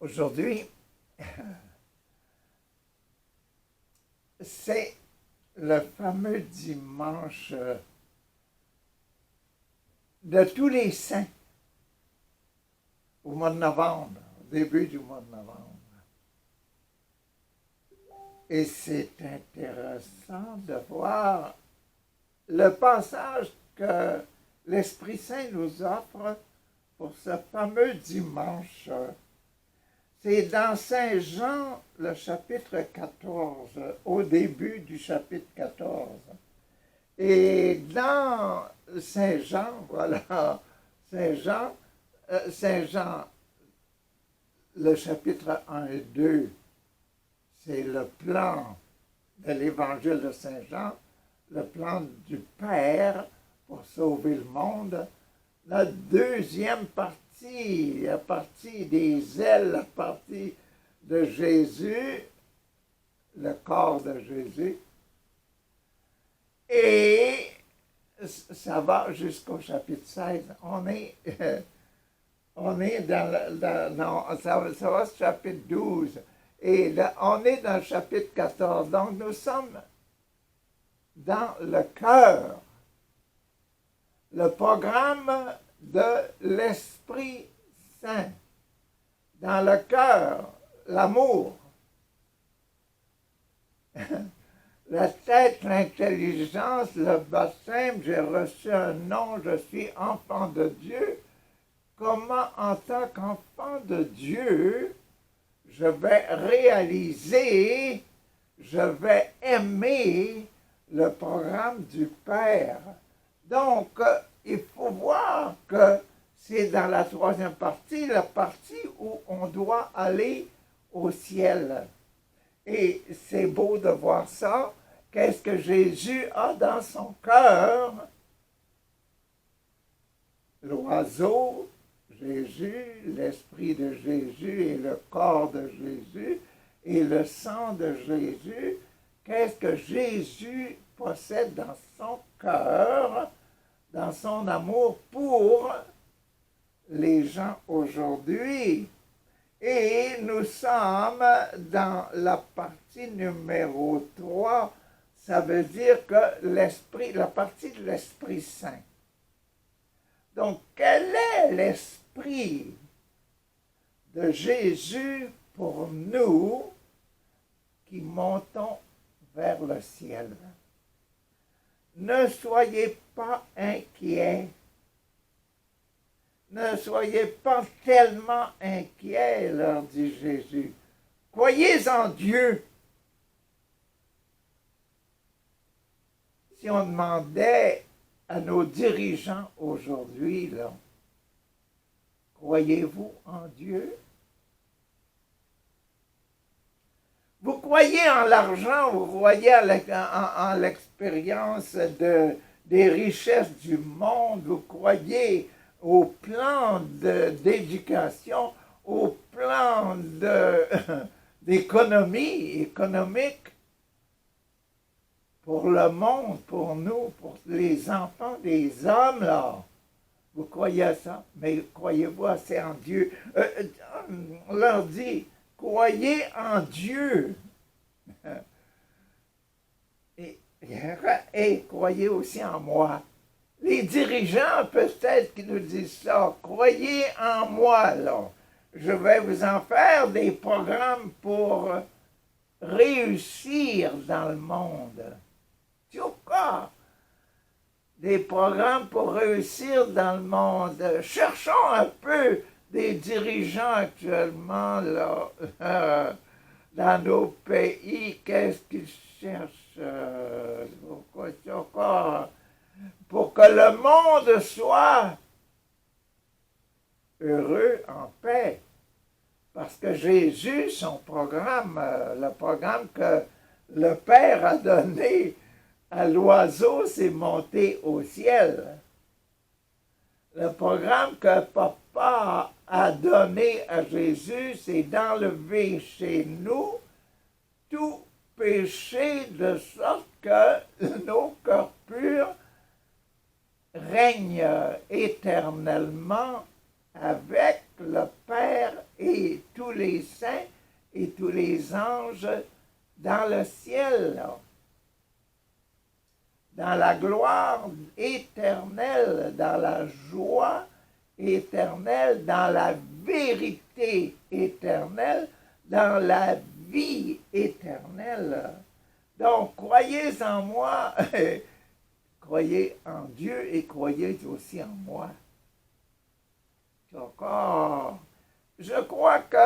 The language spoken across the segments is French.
Aujourd'hui, c'est le fameux dimanche de tous les saints au mois de novembre, au début du mois de novembre. Et c'est intéressant de voir le passage que l'Esprit Saint nous offre pour ce fameux dimanche. C'est dans Saint Jean, le chapitre 14, au début du chapitre 14. Et dans Saint Jean, voilà, Saint Jean, le chapitre 1 et 2, c'est le plan de l'évangile de Saint Jean, le plan du Père pour sauver le monde. La deuxième partie, la partie des ailes, la partie de Jésus, le corps de Jésus. Et ça va jusqu'au chapitre 16. On est ça va au chapitre 12. Et là, on est dans le chapitre 14. Donc, nous sommes dans le cœur, le programme de l'Esprit Saint. Dans le cœur, l'amour. La tête, l'intelligence, le baptême, j'ai reçu un nom, je suis enfant de Dieu. Comment, en tant qu'enfant de Dieu, je vais réaliser, je vais aimer le programme du Père. Donc, il faut voir que c'est dans la troisième partie, la partie où on doit aller au ciel. Et c'est beau de voir ça. Qu'est-ce que Jésus a dans son cœur? L'oiseau, Jésus, l'esprit de Jésus et le corps de Jésus et le sang de Jésus. Qu'est-ce que Jésus possède dans son cœur, dans son amour pour les gens aujourd'hui? Et nous sommes dans la partie numéro 3, ça veut dire que l'esprit, la partie de l'Esprit Saint. Donc, quel est l'esprit de Jésus pour nous qui montons vers le ciel? Ne soyez pas inquiets. Ne soyez pas tellement inquiets, leur dit Jésus. Croyez en Dieu. Si on demandait à nos dirigeants aujourd'hui, là, croyez-vous en Dieu? Vous croyez en l'argent, vous croyez en l'expérience des richesses du monde, vous croyez au plan d'éducation, au plan d'économie économique pour le monde, pour nous, pour les enfants des hommes, là. Vous croyez à ça, mais croyez-vous assez en Dieu? On leur dit, croyez en Dieu. Et croyez aussi en moi. Les dirigeants, peut-être, qui nous disent ça, croyez en moi, là. Je vais vous en faire des programmes pour réussir dans le monde. Des programmes pour réussir dans le monde. Cherchons un peu des dirigeants actuellement, là, dans nos pays. Qu'est-ce qu'ils cherchent? Pour que le monde soit heureux, en paix. Parce que Jésus, son programme, le programme que le Père a donné à l'oiseau, c'est monter au ciel. Le programme que Papa a donné à Jésus, c'est d'enlever chez nous tout péché de sorte que nos cœurs purs règnent éternellement avec le Père et tous les et tous les anges dans le ciel, là, dans la gloire éternelle, dans la joie éternelle, dans la vérité éternelle, dans la vie éternelle. Donc, croyez en moi, croyez en Dieu et croyez aussi en moi. D'accord. Je crois que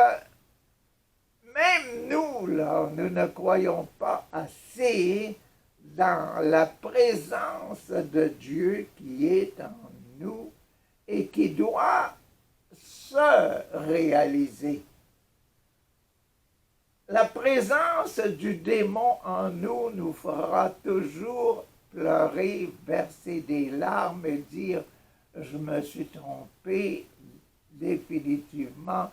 même nous, là, nous ne croyons pas assez dans la présence de Dieu qui est en nous et qui doit se réaliser. La présence du démon en nous nous fera toujours pleurer, verser des larmes et dire « Je me suis trompé définitivement,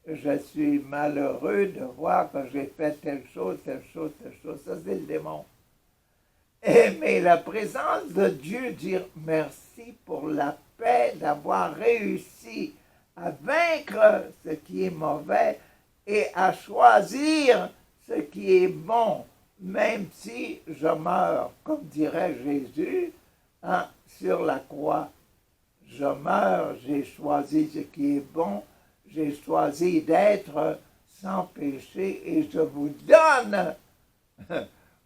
je suis malheureux de voir que j'ai fait telle chose, telle chose, telle chose. » Ça, c'est le démon. Mais la présence de Dieu, dire merci pour la paix, d'avoir réussi à vaincre ce qui est mauvais et à choisir ce qui est bon, même si je meurs, comme dirait Jésus, hein, sur la croix. Je meurs, j'ai choisi ce qui est bon, j'ai choisi d'être sans péché et je vous donne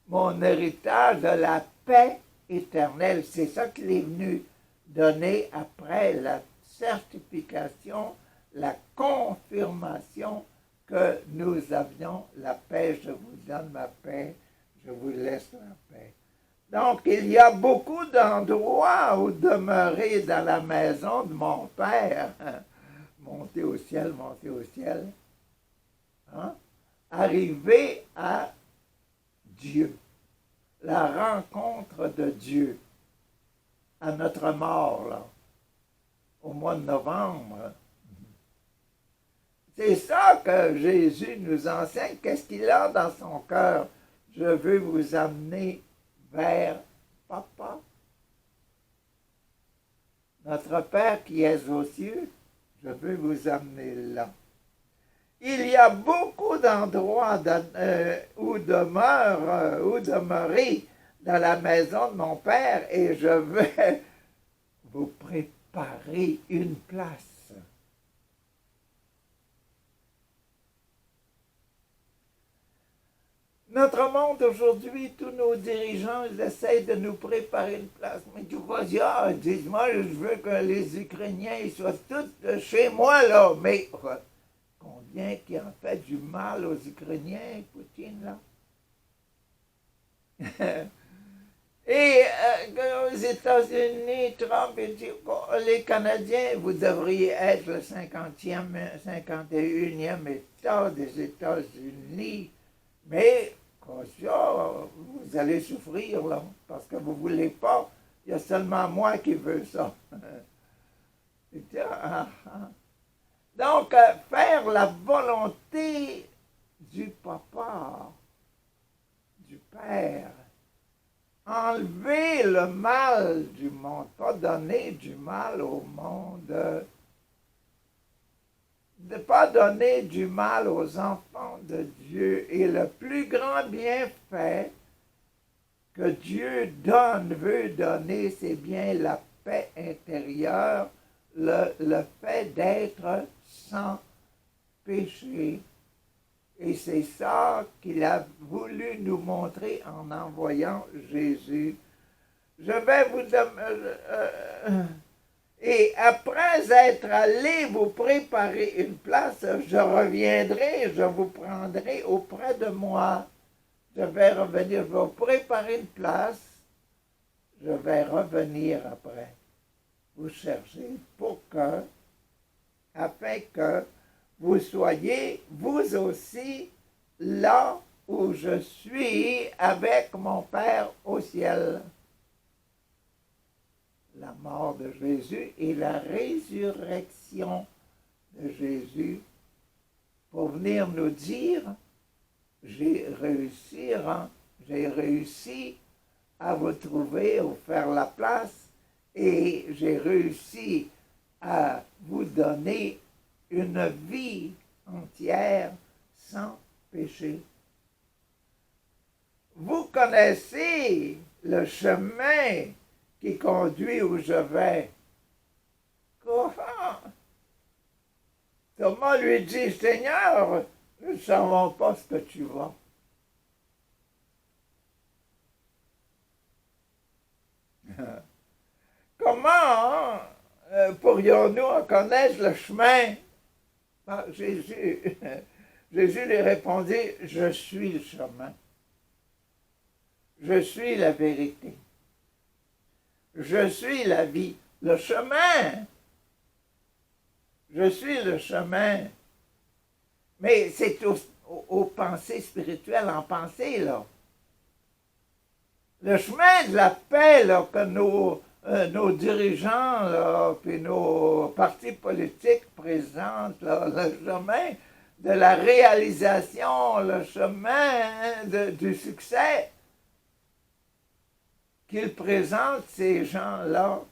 mon héritage de la paix éternelle. C'est ça qu'il est venu donner après la certification, la confirmation que nous avions la paix. Je vous donne ma paix, je vous laisse la paix. Donc, il y a beaucoup d'endroits où demeurer dans la maison de mon Père. Monter au ciel, monter au ciel. Hein? Arriver à Dieu, la rencontre de Dieu à notre mort, là, au mois de novembre. C'est ça que Jésus nous enseigne. Qu'est-ce qu'il a dans son cœur? Je veux vous amener vers Papa. Notre Père qui est aux cieux, je veux vous amener là. Il y a beaucoup d'endroits où demeurer dans la maison de mon Père et je vais vous préparer une place. Notre monde aujourd'hui, tous nos dirigeants, ils essayent de nous préparer une place. Mais tu vois, ils disent, moi, je veux que les Ukrainiens ils soient tous chez moi, là. Mais combien qui en fait du mal aux Ukrainiens, Poutine, là? Et aux États-Unis, Trump, il dit, les Canadiens, vous devriez être le 51e État des États-Unis. Mais, attention, vous allez souffrir, là, parce que vous ne voulez pas. Il y a seulement moi qui veux ça. Donc, faire la volonté du Papa, du Père, enlever le mal du monde, pas donner du mal au monde, de ne pas donner du mal aux enfants de Dieu. Et le plus grand bienfait que Dieu veut donner, c'est bien la paix intérieure, le fait d'être sans péché. Et c'est ça qu'il a voulu nous montrer en envoyant Jésus. Je vais vous et après être allé vous préparer une place, je reviendrai, je vous prendrai auprès de moi. Je vais revenir, je vais vous préparer une place, je vais revenir après. Vous chercher afin que vous soyez, vous aussi, là où je suis avec mon Père au ciel. La mort de Jésus et la résurrection de Jésus pour venir nous dire, j'ai réussi à vous trouver, à vous faire la place et j'ai réussi à vous donner une vie entière sans péché. Vous connaissez le chemin qui conduit où je vais. Comment? Thomas lui dit, Seigneur, nous ne savons pas ce que tu vas. Comment pourrions-nous en connaître le chemin? Ah, Jésus lui répondit, je suis le chemin. Je suis la vérité. Je suis la vie. Le chemin. Je suis le chemin. Mais c'est aux pensées spirituelles, en pensée, là. Le chemin de la paix, là, que nos dirigeants, là, puis nos partis politiques présentent, là, le chemin de la réalisation, le chemin du succès qu'ils présentent, ces gens-là.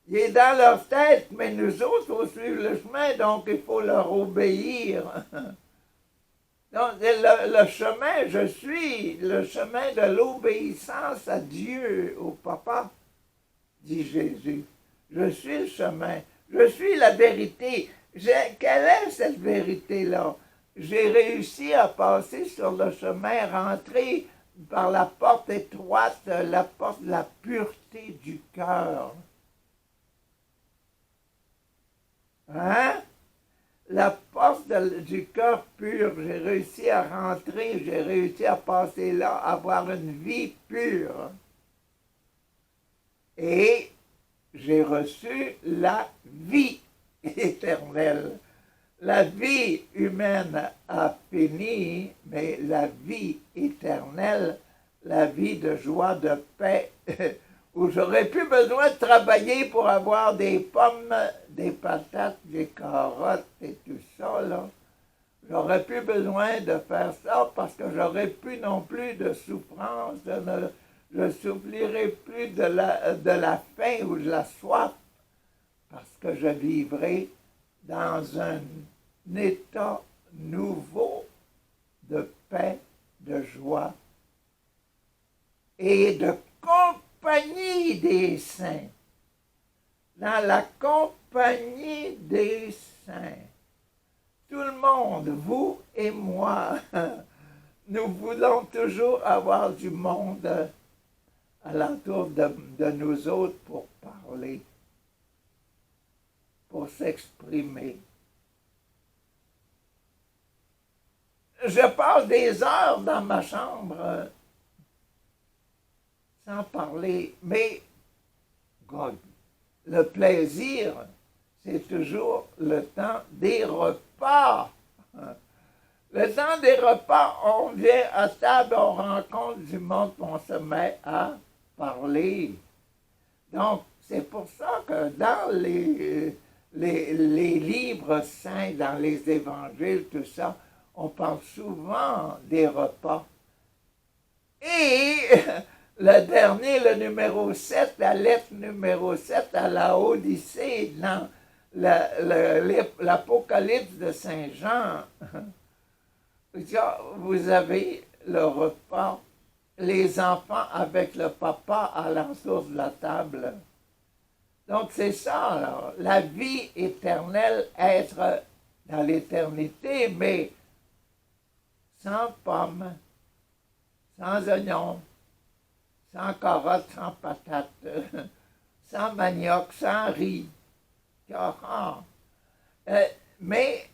Il est dans leur tête, mais nous autres, il faut suivre le chemin, donc il faut leur obéir. Donc, le chemin, je suis le chemin de l'obéissance à Dieu, au Papa, dit Jésus. Je suis le chemin, je suis la vérité. Quelle est cette vérité-là? J'ai réussi à passer sur le chemin, rentrer par la porte étroite, la porte de la pureté du cœur. Hein? La porte du cœur pur, j'ai réussi à rentrer, j'ai réussi à passer là, à avoir une vie pure. Et j'ai reçu la vie éternelle. La vie humaine a fini, mais la vie éternelle, la vie de joie, de paix, où j'aurais plus besoin de travailler pour avoir des pommes, des patates, des carottes et tout ça, là. J'aurais plus besoin de faire ça parce que j'aurais plus non plus de souffrance, je ne souffrirai plus de la faim ou de la soif parce que je vivrai dans un état nouveau de paix, de joie et de compagnie des saints. Dans la compagnie des saints. Tout le monde, vous et moi, nous voulons toujours avoir du monde alentour de nous autres pour parler, pour s'exprimer. Je passe des heures dans ma chambre sans parler, mais God, le plaisir, c'est toujours le temps des repas. Le temps des repas, on vient à table, on rencontre du monde, on se met à parler. Donc, c'est pour ça que dans les livres saints, dans les évangiles, tout ça, on parle souvent des repas. Et le dernier, le numéro 7, la lettre numéro 7 à la Odyssée, dans l'Apocalypse de Saint Jean, vous avez le repas, les enfants avec le papa à l'entour de la table. Donc c'est ça, là, la vie éternelle, être dans l'éternité, mais sans pommes, sans oignons, sans carottes, sans patates, sans manioc, sans riz. Mais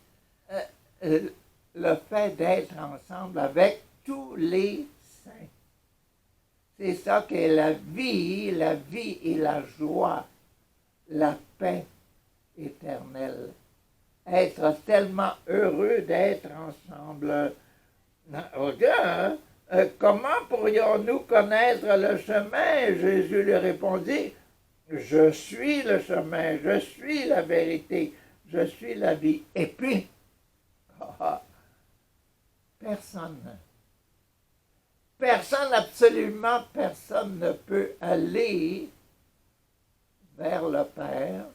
le fait d'être ensemble avec tous les saints, c'est ça qui est la vie et la joie, la paix éternelle. Être tellement heureux d'être ensemble. Regarde, comment pourrions-nous connaître le chemin? Jésus lui répondit, je suis le chemin, je suis la vérité, je suis la vie. Et puis, personne, absolument personne ne peut aller vers le Père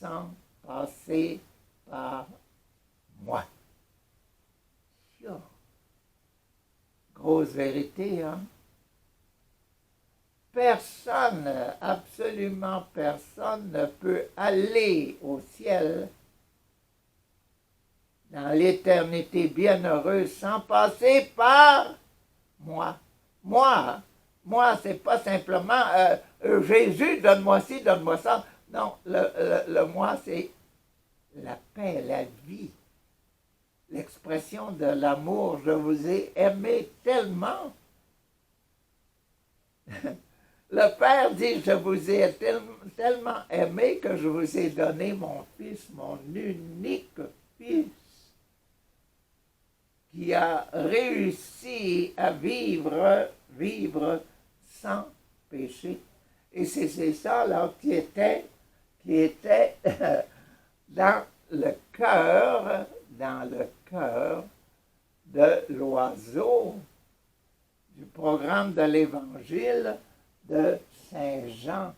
sans passer par moi. Pia. Grosse vérité, hein? Personne, absolument personne ne peut aller au ciel dans l'éternité bienheureuse sans passer par moi. Moi, c'est pas simplement Jésus, donne-moi ci, donne-moi ça. Non, le moi, c'est la paix, la vie, l'expression de l'amour. Je vous ai aimé tellement. Le Père dit, je vous ai tellement aimé que je vous ai donné mon Fils, mon unique Fils, qui a réussi à vivre sans péché. Et c'est ça là qui était dans le cœur de l'oiseau du programme de l'Évangile de Saint Jean.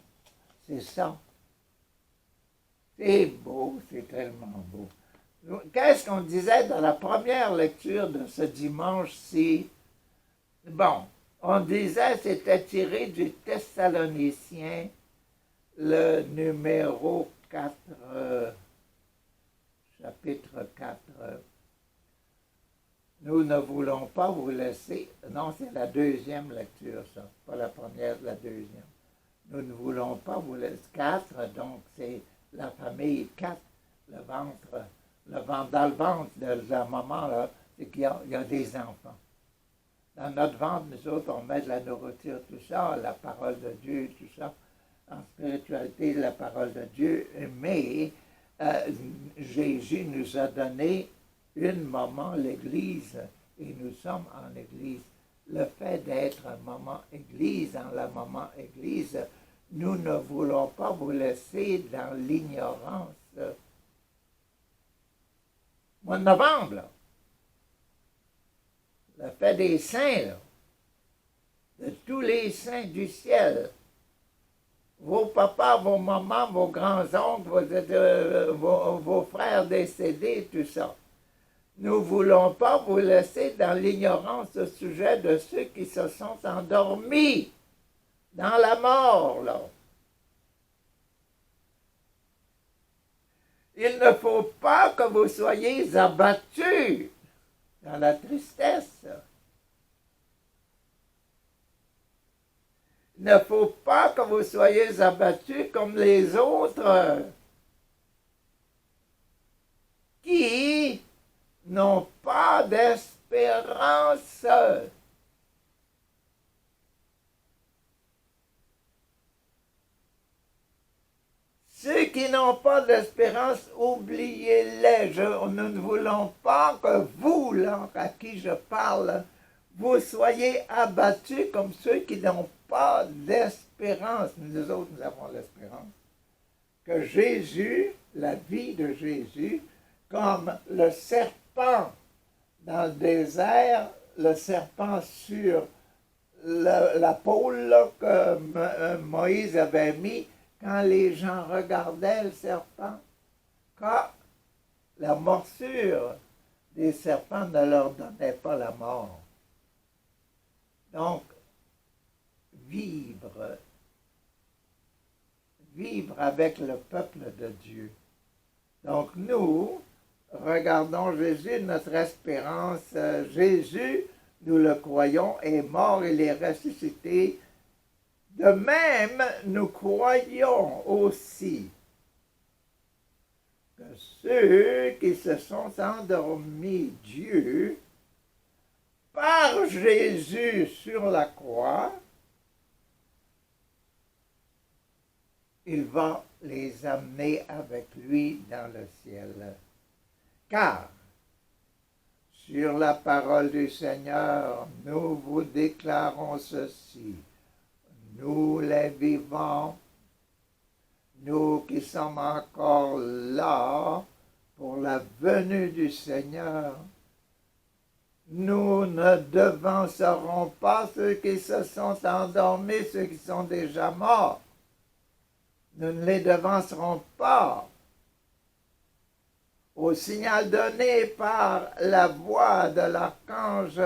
C'est ça. C'est beau, c'est tellement beau. Qu'est-ce qu'on disait dans la première lecture de ce dimanche-ci? Bon, on disait, c'était tiré du Thessaloniciens, le numéro 4, chapitre 4. Nous ne voulons pas vous laisser, non, c'est la deuxième lecture, ça, pas la première, la deuxième. Nous ne voulons pas vous laisser 4, donc c'est la famille 4, le ventre, dans le ventre de la maman, là, c'est qu'il y a des enfants. Dans notre ventre, nous autres, on met de la nourriture, tout ça, la parole de Dieu, tout ça, en spiritualité, la parole de Dieu, mais Jésus nous a donné une maman, l'Église, et nous sommes en Église. Le fait d'être un maman Église, dans la maman Église, nous ne voulons pas vous laisser dans l'ignorance. Mois de novembre, là, le fait des saints, là, de tous les saints du ciel, vos papas, vos mamans, vos grands-oncles, vos frères décédés, tout ça. Nous ne voulons pas vous laisser dans l'ignorance au sujet de ceux qui se sont endormis dans la mort, là. Il ne faut pas que vous soyez abattus dans la tristesse. Il ne faut pas que vous soyez abattus comme les autres qui n'ont pas d'espérance. Ceux qui n'ont pas d'espérance, oubliez-les. Nous ne voulons pas que vous, là, à qui je parle, vous soyez abattus comme ceux qui n'ont pas d'espérance. Nous autres, nous avons l'espérance. Que Jésus, la vie de Jésus, comme le serpent dans le désert, le serpent sur la pôle là, que Moïse avait mis, quand les gens regardaient le serpent, quand la morsure des serpents ne leur donnait pas la mort. Donc, vivre avec le peuple de Dieu. Donc nous, regardons Jésus, notre espérance. Jésus, nous le croyons, est mort, il est ressuscité. De même, nous croyons aussi que ceux qui se sont endormis Dieu, par Jésus sur la croix, il va les amener avec lui dans le ciel. Car, sur la parole du Seigneur, nous vous déclarons ceci. Nous les vivants, nous qui sommes encore là pour la venue du Seigneur, nous ne devancerons pas ceux qui se sont endormis, ceux qui sont déjà morts. Nous ne les devancerons pas. au signal donné par la voix de l'archange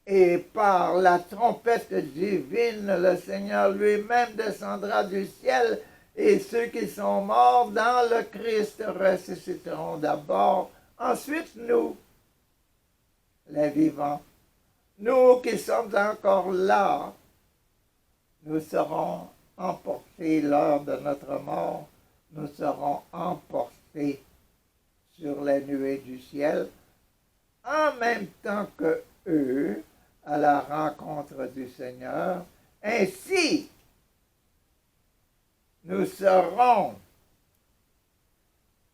et par la trompette divine, le Seigneur lui-même descendra du ciel et ceux qui sont morts dans le Christ ressusciteront d'abord. Ensuite, nous, les vivants, nous qui sommes encore là, nous serons emportés lors de notre mort, nous serons emportés sur les nuées du ciel, en même temps que eux, à la rencontre du Seigneur. Ainsi, nous serons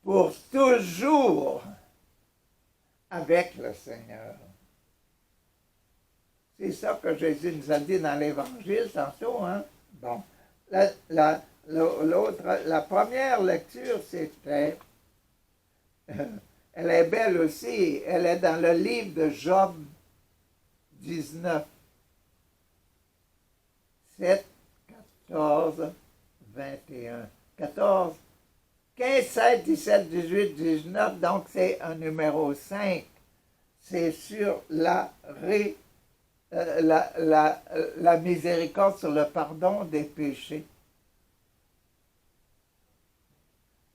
pour toujours avec le Seigneur. C'est ça que Jésus nous a dit dans l'Évangile tantôt, hein? Bon, la première lecture, c'était, elle est belle aussi, elle est dans le livre de Job 19, 7, 14, 21. 14, 15, 16, 17, 18, 19, donc c'est un numéro 5. C'est sur la miséricorde, sur le pardon des péchés.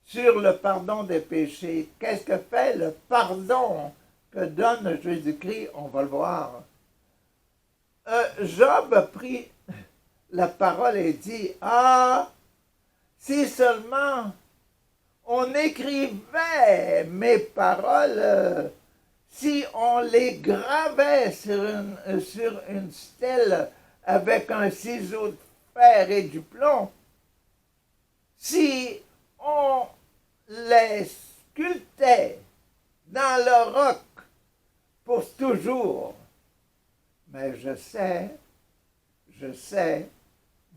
Sur le pardon des péchés. Qu'est-ce que fait le pardon que donne Jésus-Christ? On va le voir. Job a pris la parole et dit, « Ah, si seulement on écrivait mes paroles, si on les gravait sur une stèle avec un ciseau de fer et du plomb, si on les sculptait dans le roc pour toujours. Mais je sais,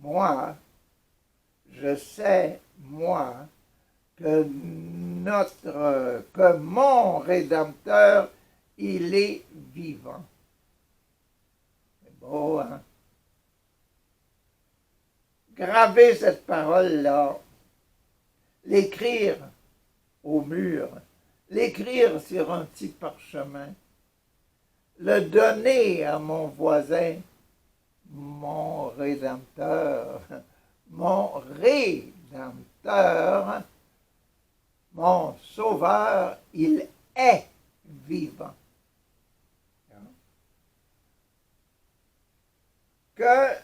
moi, que mon Rédempteur, il est vivant. » C'est beau, hein? Graver cette parole-là, l'écrire au mur, l'écrire sur un petit parchemin, le donner à mon voisin, mon Rédempteur, mon Sauveur, il est vivant. Que